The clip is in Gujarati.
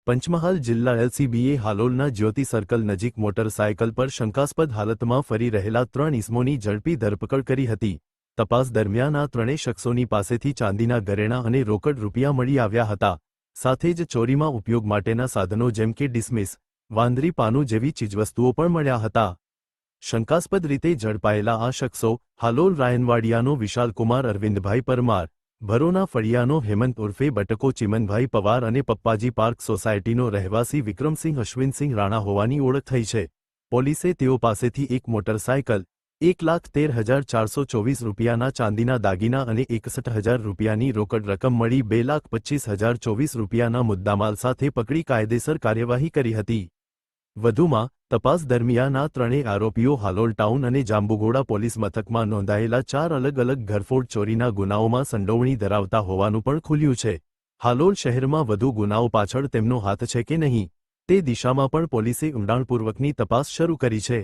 પંચમહાલ જિલ્લા એલસીબીએ હાલોલના જ્યોતિ સર્કલ નજીક મોટરસાયકલ પર શંકાસ્પદ હાલતમાં ફરી રહેલા 3 ઇસમોની ઝડપી ધરપકડ કરી હતી। તપાસ દરમિયાન આ ત્રણેય શખ્સોની પાસેથી ચાંદીના ઘરેણાં અને રોકડ રૂપિયા મળી આવ્યા હતા। સાથે જ ચોરીમાં ઉપયોગ માટેના સાધનો જેમ કે ડિસમિસ, વાંદરી પાનું જેવી ચીજવસ્તુઓ પણ મળ્યા હતા। શંકાસ્પદ રીતે ઝડપાયેલા આ શખ્સો હાલોલ રાયનવાડિયાનો વિશાલકુમાર અરવિંદભાઈ પરમાર, ભરોના ફળિયાનો હેમંત ઉર્ફે બટકો ચિમનભાઈ પવાર અને પપ્પાજી પાર્ક સોસાયટીનો રહેવાસી વિક્રમસિંહ અશ્વિનસિંહ રાણા હોવાની ઓળખ થઈ છે। પોલીસે તેઓ પાસેથી એક મોટરસાયકલ, 1,13,424 રૂપિયાના ચાંદીના દાગીના અને 61,000 રૂપિયાની રોકડ રકમ મળી 2,25,024 રૂપિયાના મુદ્દામાલ સાથે પકડી કાયદેસર કાર્યવાહી કરી હતી। વધુમાં તપાસ દરમિયાન આ ત્રણેય આરોપીઓ હાલોલ ટાઉન અને જાંબુઘોડા પોલીસ મથકમાં નોંધાયેલા 4 અલગ અલગ ઘરફોડ ચોરીના ગુનાઓમાં સંડોવણી ધરાવતા હોવાનું પણ ખુલ્યું છે। હાલોલ શહેરમાં વધુ ગુનાઓ પાછળ તેમનો હાથ છે કે નહીં, તે દિશામાં પણ પોલીસે ઊંડાણપૂર્વકની તપાસ શરૂ કરી છે।